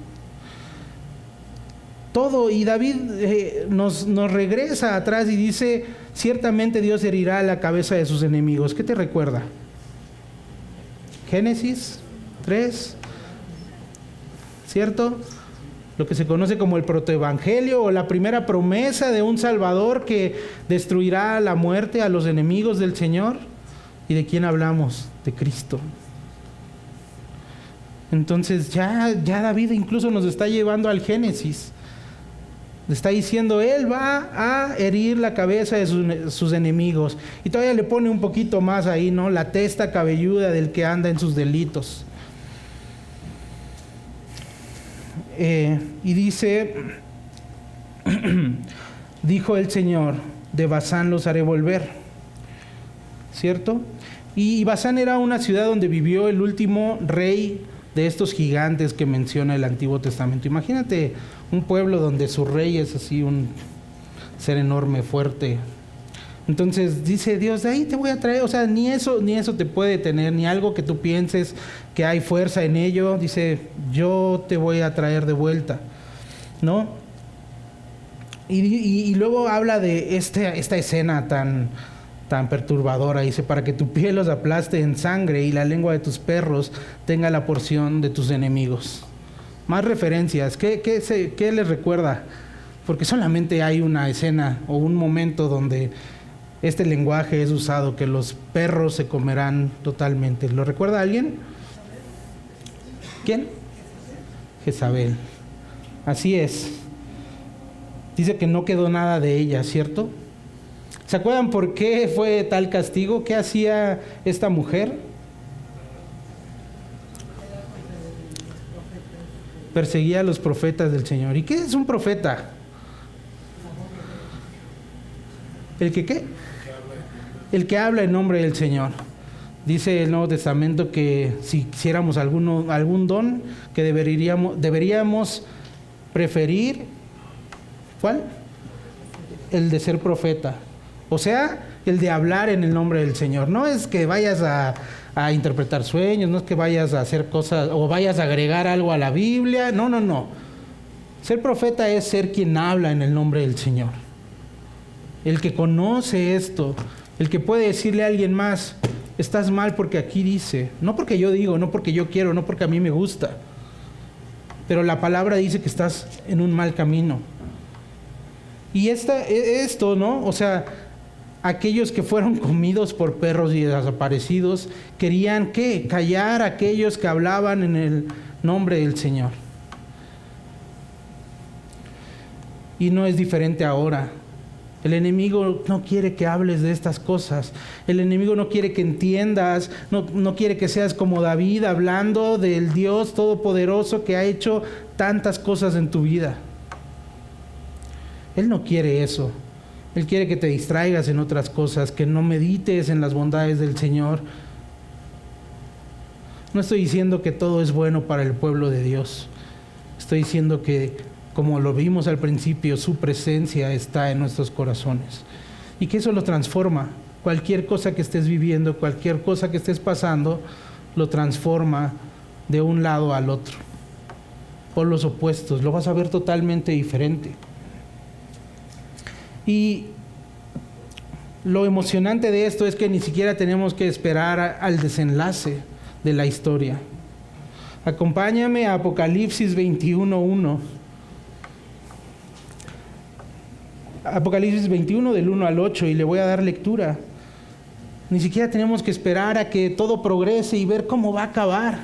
Todo. Y David nos regresa atrás y dice, ciertamente Dios herirá la cabeza de sus enemigos. ¿Qué te recuerda? Génesis 3, ¿cierto? Lo que se conoce como el protoevangelio, o la primera promesa de un Salvador que destruirá la muerte a los enemigos del Señor. ¿Y de quién hablamos? De Cristo. Entonces ya David incluso nos está llevando al Génesis. Está diciendo, él va a herir la cabeza de sus enemigos. Y todavía le pone un poquito más ahí, ¿no? La testa cabelluda del que anda en sus delitos. Y dice, dijo el Señor, de Basán los haré volver. ¿Cierto? Y Basán era una ciudad donde vivió el último rey de estos gigantes que menciona el Antiguo Testamento. Imagínate un pueblo donde su rey es así un ser enorme, fuerte. Entonces dice Dios, de ahí te voy a traer, o sea, ni eso te puede detener, ni algo que tú pienses que hay fuerza en ello. Dice, yo te voy a traer de vuelta, ¿no? Y luego habla de esta escena tan perturbadora. Dice, para que tu piel los aplaste en sangre y la lengua de tus perros tenga la porción de tus enemigos. Más referencias. ¿Qué les recuerda? Porque solamente hay una escena o un momento donde este lenguaje es usado, que los perros se comerán totalmente. ¿Lo recuerda alguien? ¿Quién? Jezabel. Así es. Dice que no quedó nada de ella, ¿cierto? ¿Se acuerdan por qué fue tal castigo? ¿Qué hacía esta mujer? Perseguía a los profetas del Señor. ¿Y qué es un profeta? ¿El que qué? El que habla en nombre del Señor. Dice el Nuevo Testamento que si quisiéramos algún don, que deberíamos preferir, ¿cuál? El de ser profeta. O sea, el de hablar en el nombre del Señor. No es que vayas a interpretar sueños, no es que vayas a hacer cosas o vayas a agregar algo a la Biblia. No. Ser profeta es ser quien habla en el nombre del Señor. El que conoce esto, el que puede decirle a alguien más, estás mal porque aquí dice, no porque yo digo, no porque yo quiero, no porque a mí me gusta, pero la palabra dice que estás en un mal camino. Y esto, ¿no? O sea, aquellos que fueron comidos por perros y desaparecidos querían ¿qué? Callar a aquellos que hablaban en el nombre del Señor. Y no es diferente ahora. El enemigo no quiere que hables de estas cosas. El enemigo no quiere que entiendas, no quiere que seas como David hablando del Dios Todopoderoso que ha hecho tantas cosas en tu vida. Él no quiere eso. Él quiere que te distraigas en otras cosas, que no medites en las bondades del Señor. No estoy diciendo que todo es bueno para el pueblo de Dios. Estoy diciendo que, como lo vimos al principio, su presencia está en nuestros corazones. Y que eso lo transforma. Cualquier cosa que estés viviendo, cualquier cosa que estés pasando, lo transforma de un lado al otro. O los opuestos, lo vas a ver totalmente diferente. Y lo emocionante de esto es que ni siquiera tenemos que esperar al desenlace de la historia. Acompáñame a Apocalipsis 21:1. Apocalipsis 21 del 1 al 8 y le voy a dar lectura. Ni siquiera tenemos que esperar a que todo progrese y ver cómo va a acabar.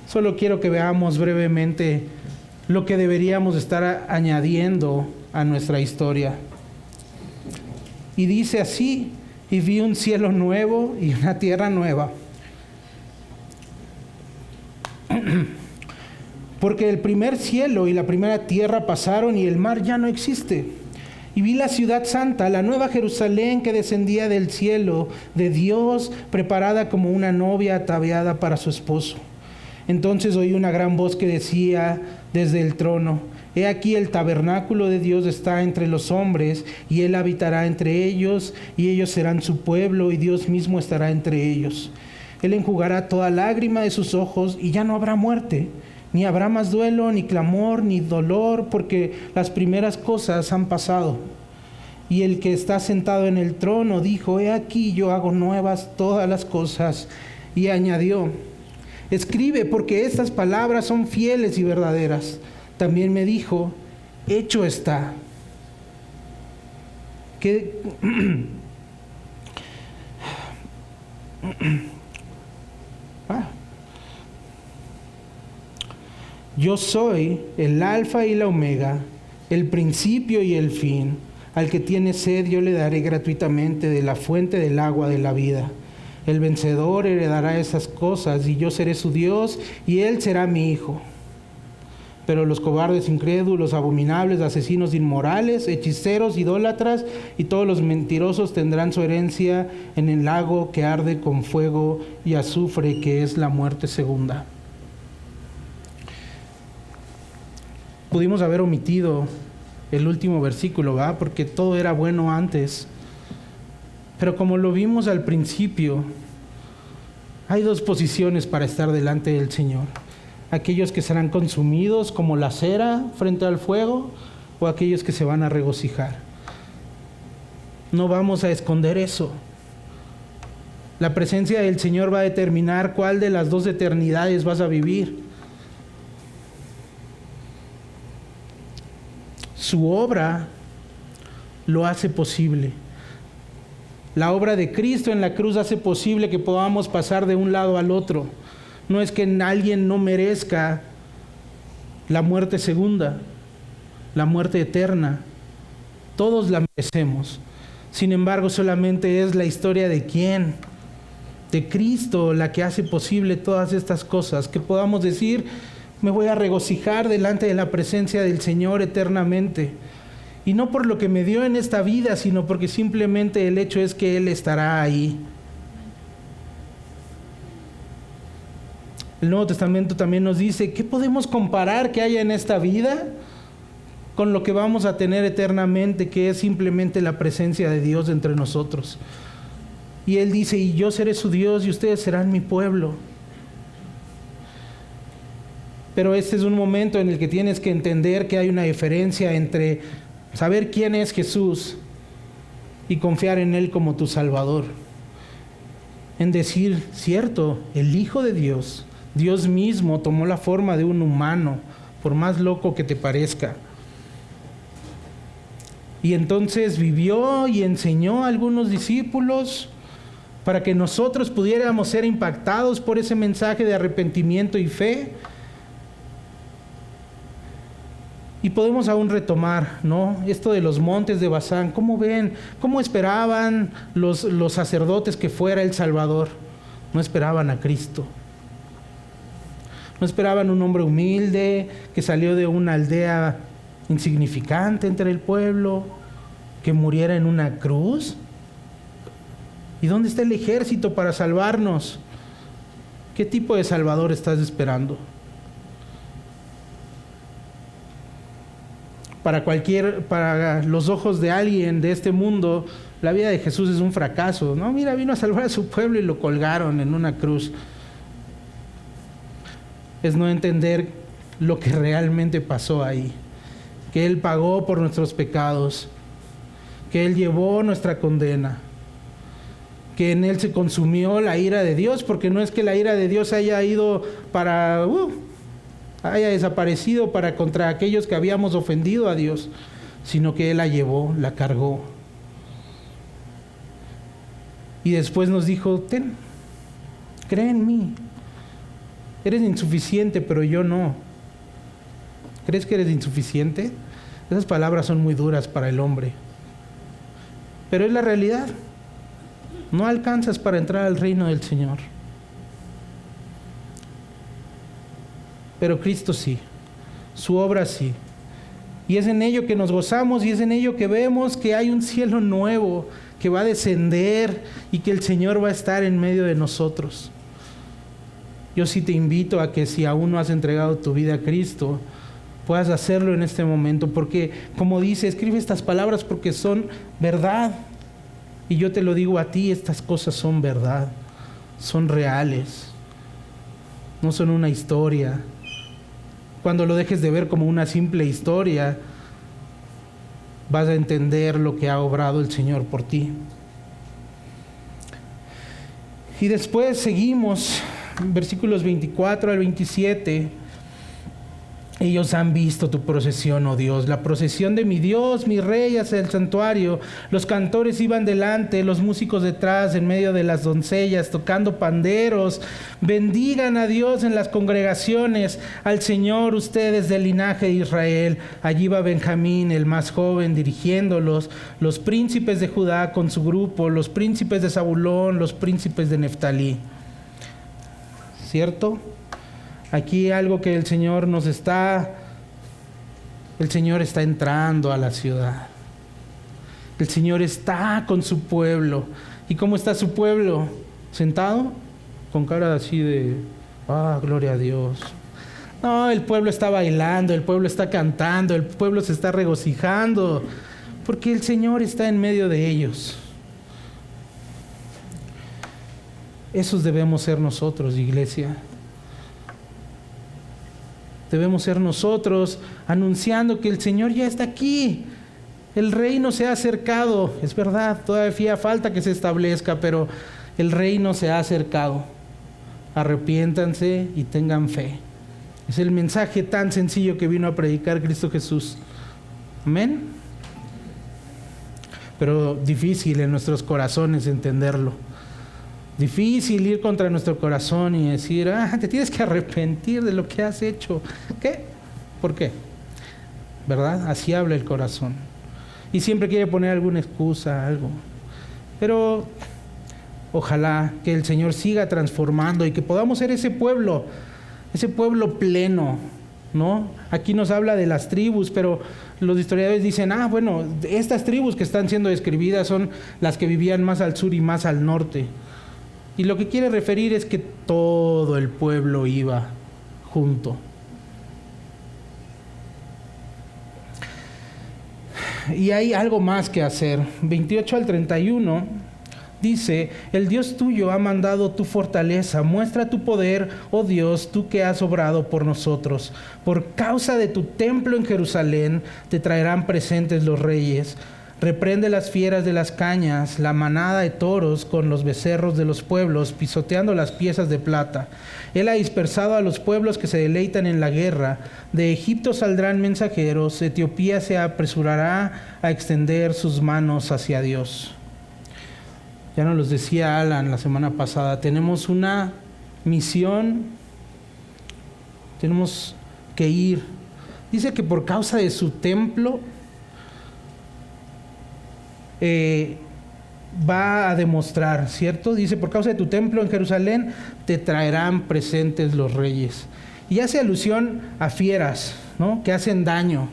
Solo quiero que veamos brevemente lo que deberíamos estar añadiendo a nuestra historia. Y dice así: y vi un cielo nuevo y una tierra nueva. Porque el primer cielo y la primera tierra pasaron y el mar ya no existe. Y vi la ciudad santa, la nueva Jerusalén que descendía del cielo de Dios, preparada como una novia ataviada para su esposo. Entonces oí una gran voz que decía desde el trono: he aquí el tabernáculo de Dios está entre los hombres, y Él habitará entre ellos, y ellos serán su pueblo, y Dios mismo estará entre ellos. Él enjugará toda lágrima de sus ojos, y ya no habrá muerte, ni habrá más duelo, ni clamor, ni dolor, porque las primeras cosas han pasado. Y el que está sentado en el trono dijo: he aquí yo hago nuevas todas las cosas. Y añadió: escribe, porque estas palabras son fieles y verdaderas. También me dijo: hecho está. Yo soy el alfa y la omega, el principio y el fin. Al que tiene sed yo le daré gratuitamente de la fuente del agua de la vida. El vencedor heredará esas cosas y yo seré su Dios y él será mi hijo. Pero los cobardes, incrédulos, abominables, asesinos, inmorales, hechiceros, idólatras y todos los mentirosos tendrán su herencia en el lago que arde con fuego y azufre, que es la muerte segunda. Pudimos haber omitido el último versículo, ¿verdad? Porque todo era bueno antes. Pero como lo vimos al principio, hay dos posiciones para estar delante del Señor. Aquellos que serán consumidos como la cera frente al fuego, o aquellos que se van a regocijar. No vamos a esconder eso. La presencia del Señor va a determinar cuál de las dos eternidades vas a vivir. Su obra lo hace posible. La obra de Cristo en la cruz hace posible que podamos pasar de un lado al otro. No es que alguien no merezca la muerte segunda, la muerte eterna. Todos la merecemos. Sin embargo, solamente es la historia de ¿quién? De Cristo, la que hace posible todas estas cosas. Que podamos decir, me voy a regocijar delante de la presencia del Señor eternamente. Y no por lo que me dio en esta vida, sino porque simplemente el hecho es que Él estará ahí. El Nuevo Testamento también nos dice, ¿qué podemos comparar que haya en esta vida con lo que vamos a tener eternamente, que es simplemente la presencia de Dios entre nosotros? Y Él dice, y yo seré su Dios y ustedes serán mi pueblo. Pero este es un momento en el que tienes que entender que hay una diferencia entre saber quién es Jesús y confiar en Él como tu Salvador. En decir, cierto, el Hijo de Dios, Dios mismo tomó la forma de un humano, por más loco que te parezca. Y entonces vivió y enseñó a algunos discípulos para que nosotros pudiéramos ser impactados por ese mensaje de arrepentimiento y fe. Y podemos aún retomar, ¿no? Esto de los montes de Basán. ¿Cómo ven? ¿Cómo esperaban los sacerdotes que fuera el Salvador? No esperaban a Cristo. No esperaban un hombre humilde que salió de una aldea insignificante entre el pueblo, que muriera en una cruz. ¿Y dónde está el ejército para salvarnos? ¿Qué tipo de Salvador estás esperando? Para los ojos de alguien de este mundo, la vida de Jesús es un fracaso. No, mira, vino a salvar a su pueblo y lo colgaron en una cruz. Es no entender lo que realmente pasó ahí. Que Él pagó por nuestros pecados. Que Él llevó nuestra condena. Que en Él se consumió la ira de Dios, porque no es que la ira de Dios haya ido haya desaparecido para contra aquellos que habíamos ofendido a Dios, sino que Él la llevó, la cargó. Y después nos dijo, ten, cree en mí. Eres insuficiente, pero yo no. ¿Crees que eres insuficiente? Esas palabras son muy duras para el hombre. Pero es la realidad. No alcanzas para entrar al reino del Señor. Pero Cristo sí, su obra sí. Y es en ello que nos gozamos y es en ello que vemos que hay un cielo nuevo que va a descender y que el Señor va a estar en medio de nosotros. Yo sí te invito a que si aún no has entregado tu vida a Cristo, puedas hacerlo en este momento, porque como dice, escribe estas palabras porque son verdad. Y yo te lo digo a ti, estas cosas son verdad, son reales, no son una historia. Cuando lo dejes de ver como una simple historia, vas a entender lo que ha obrado el Señor por ti. Y después seguimos, versículos 24 al 27, Ellos han visto tu procesión, oh Dios, la procesión de mi Dios, mi Rey, hacia el santuario. Los cantores iban delante, los músicos detrás, en medio de las doncellas, tocando panderos. Bendigan a Dios en las congregaciones, al Señor, ustedes del linaje de Israel. Allí va Benjamín, el más joven, dirigiéndolos, los príncipes de Judá con su grupo, los príncipes de Zabulón, los príncipes de Neftalí. ¿Cierto? Aquí algo que el Señor está entrando a la ciudad. El Señor está con su pueblo. ¿Y cómo está su pueblo? ¿Sentado? Con cara así de, gloria a Dios. No, el pueblo está bailando, el pueblo está cantando, el pueblo se está regocijando, porque el Señor está en medio de ellos. Esos debemos ser nosotros, iglesia. Debemos ser nosotros anunciando que el Señor ya está aquí. El reino se ha acercado. Es verdad, todavía falta que se establezca, pero el reino se ha acercado. Arrepiéntanse y tengan fe. Es el mensaje tan sencillo que vino a predicar Cristo Jesús. Amén. Pero difícil en nuestros corazones entenderlo. Difícil ir contra nuestro corazón y decir, te tienes que arrepentir de lo que has hecho. ¿Qué? ¿Por qué? ¿Verdad? Así habla el corazón. Y siempre quiere poner alguna excusa, algo. Pero ojalá que el Señor siga transformando y que podamos ser ese pueblo pleno, ¿no? Aquí nos habla de las tribus, pero los historiadores dicen, estas tribus que están siendo describidas son las que vivían más al sur y más al norte. Y lo que quiere referir es que todo el pueblo iba junto. Y hay algo más que hacer. 28 al 31 dice, el Dios tuyo ha mandado tu fortaleza, muestra tu poder, oh Dios, tú que has obrado por nosotros. Por causa de tu templo en Jerusalén te traerán presentes los reyes. Reprende las fieras de las cañas, la manada de toros con los becerros de los pueblos, pisoteando las piezas de plata. Él ha dispersado a los pueblos que se deleitan en la guerra. De Egipto saldrán mensajeros, Etiopía se apresurará a extender sus manos hacia Dios. Ya nos los decía Alan la semana pasada, tenemos una misión, tenemos que ir. Dice que por causa de su templo, va a demostrar, ¿cierto? Dice, por causa de tu templo en Jerusalén te traerán presentes los reyes. Y hace alusión a fieras, ¿no? Que hacen daño,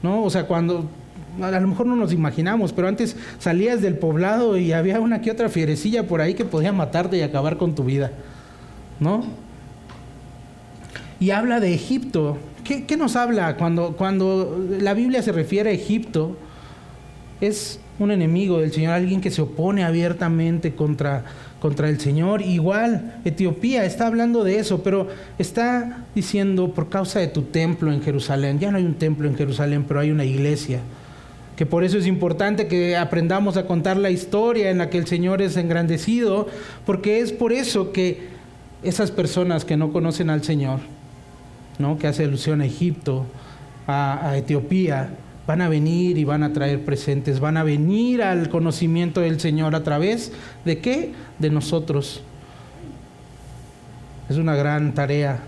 ¿no? O sea, cuando a lo mejor no nos imaginamos, pero antes salías del poblado y había una que otra fierecilla por ahí que podía matarte y acabar con tu vida, ¿no? Y habla de Egipto. ¿Qué nos habla cuando la Biblia se refiere a Egipto? Es un enemigo del Señor, alguien que se opone abiertamente contra el Señor. Igual, Etiopía está hablando de eso, pero está diciendo por causa de tu templo en Jerusalén. Ya no hay un templo en Jerusalén, pero hay una iglesia. Que por eso es importante que aprendamos a contar la historia en la que el Señor es engrandecido, porque es por eso que esas personas que no conocen al Señor, ¿no? Que hace alusión a Egipto, a Etiopía, van a venir y van a traer presentes, van a venir al conocimiento del Señor a través ¿de qué? De nosotros. Es una gran tarea,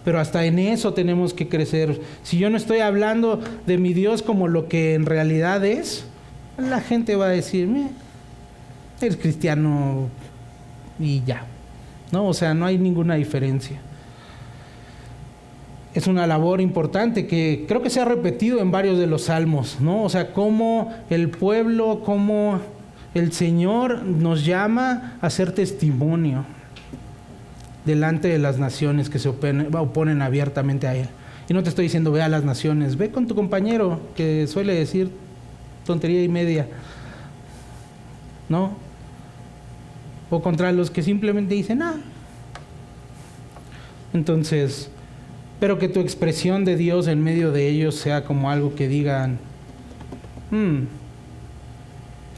pero hasta en eso tenemos que crecer. Si yo no estoy hablando de mi Dios como lo que en realidad es, la gente va a decir, eres cristiano y ya, ¿no? O sea, no hay ninguna diferencia. Es una labor importante que creo que se ha repetido en varios de los salmos, ¿no? O sea, cómo el pueblo, cómo el Señor nos llama a ser testimonio delante de las naciones que se oponen abiertamente a Él. Y no te estoy diciendo ve a las naciones, ve con tu compañero que suele decir tontería y media, ¿no? O contra los que simplemente dicen, Entonces, pero que tu expresión de Dios en medio de ellos sea como algo que digan,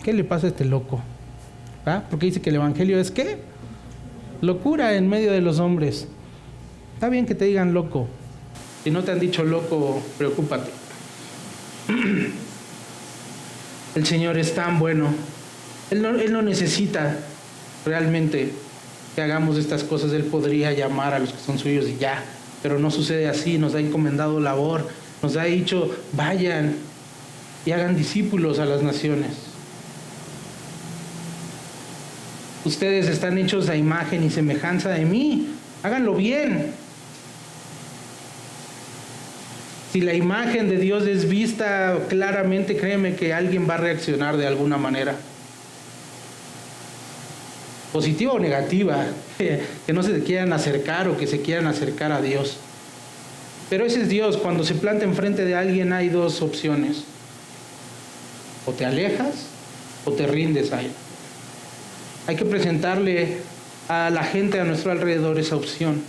¿qué le pasa a este loco? ¿Ah? Porque dice que el evangelio es ¿qué? Locura en medio de los hombres. Está bien que te digan loco, Si no te han dicho loco, preocúpate. El Señor es tan bueno. Él no necesita realmente que hagamos estas cosas. Él podría llamar a los que son suyos y ya. Pero no sucede así. Nos ha encomendado labor. Nos ha dicho, vayan y hagan discípulos a las naciones. Ustedes están hechos a imagen y semejanza de mí. Háganlo bien. Si la imagen de Dios es vista claramente, créeme que alguien va a reaccionar de alguna manera. Positiva o negativa, que no se quieran acercar o que se quieran acercar a Dios. Pero ese es Dios. Cuando se planta enfrente de alguien hay dos opciones. O te alejas o te rindes a Él. Hay que presentarle a la gente a nuestro alrededor esa opción.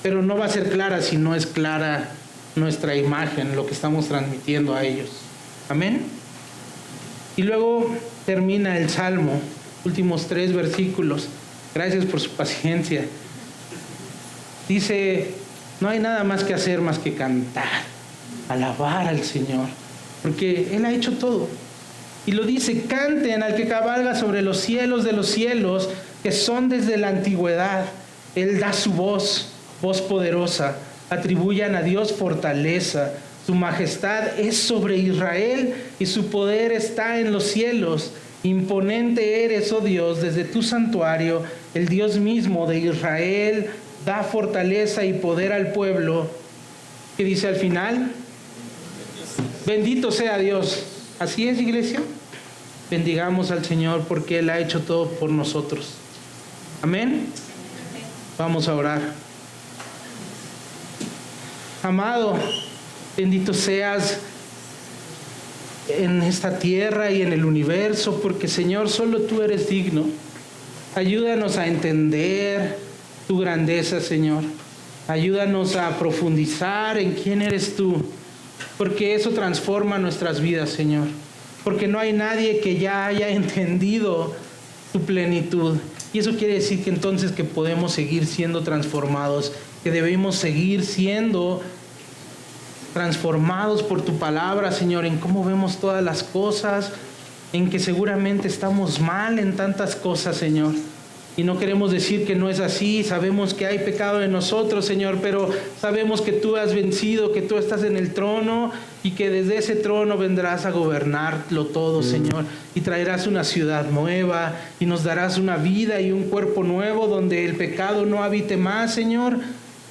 Pero no va a ser clara si no es clara nuestra imagen, lo que estamos transmitiendo a ellos. Amén. Y luego termina el Salmo, últimos 3 versículos. Gracias por su paciencia. Dice, no hay nada más que hacer más que cantar, alabar al Señor, porque Él ha hecho todo. Y lo dice, canten al que cabalga sobre los cielos de los cielos, que son desde la antigüedad. Él da su voz poderosa. Atribuyan a Dios fortaleza. Su majestad es sobre Israel y su poder está en los cielos. Imponente eres, oh Dios, desde tu santuario. El Dios mismo de Israel da fortaleza y poder al pueblo. ¿Qué dice al final? Bendito sea Dios. ¿Así es, iglesia? Bendigamos al Señor porque Él ha hecho todo por nosotros. Amén. Vamos a orar. Amado, bendito seas en esta tierra y en el universo, porque Señor, solo tú eres digno. Ayúdanos a entender tu grandeza, Señor. Ayúdanos a profundizar en quién eres tú, porque eso transforma nuestras vidas, Señor. Porque no hay nadie que ya haya entendido tu plenitud. Y eso quiere decir que entonces que podemos seguir siendo transformados, que debemos seguir siendo transformados por tu palabra, Señor, en cómo vemos todas las cosas, en que seguramente estamos mal en tantas cosas, Señor. Y no queremos decir que no es así. Sabemos que hay pecado en nosotros, Señor, pero sabemos que tú has vencido, que tú estás en el trono y que desde ese trono vendrás a gobernarlo todo, Señor, y traerás una ciudad nueva y nos darás una vida y un cuerpo nuevo donde el pecado no habite más, Señor.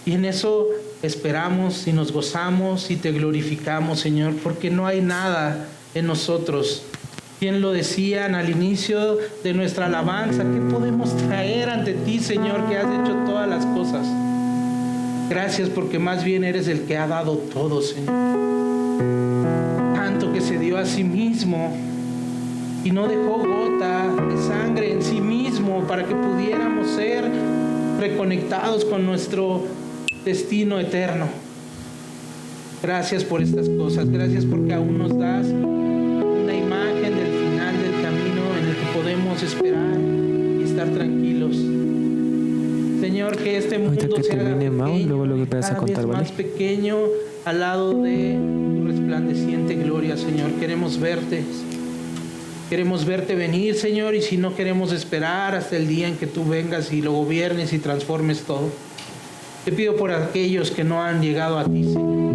Y en eso esperamos y nos gozamos y te glorificamos, Señor, porque no hay nada en nosotros. ¿Quién lo decían al inicio de nuestra alabanza? ¿Qué podemos traer ante ti, Señor, que has hecho todas las cosas? Gracias porque más bien eres el que ha dado todo, Señor. Tanto que se dio a sí mismo y no dejó gota de sangre en sí mismo para que pudiéramos ser reconectados con nuestro destino eterno. Gracias por estas cosas. Gracias porque aún nos das una imagen del final del camino en el que podemos esperar y estar tranquilos. Señor, que este mundo se haga pequeño, cada vez más pequeño al lado de tu resplandeciente gloria, Señor. Queremos verte. Queremos verte venir, Señor, y si no, queremos esperar hasta el día en que tú vengas y lo gobiernes y transformes todo. Te pido por aquellos que no han llegado a ti, Señor,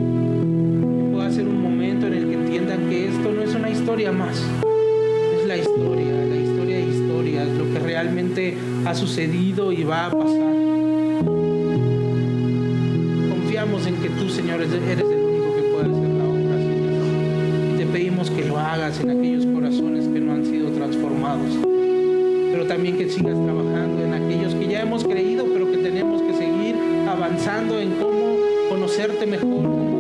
que pueda ser un momento en el que entiendan que esto no es una historia más, es la historia de historias, lo que realmente ha sucedido y va a pasar. Confiamos en que tú, Señor, eres el único que puede hacer la obra, Señor. Y te pedimos que lo hagas en aquellos corazones que no han sido transformados, pero también que sigas trabajando en aquellos que ya hemos creído, pero que tenemos que seguir avanzando en cómo conocerte mejor, cómo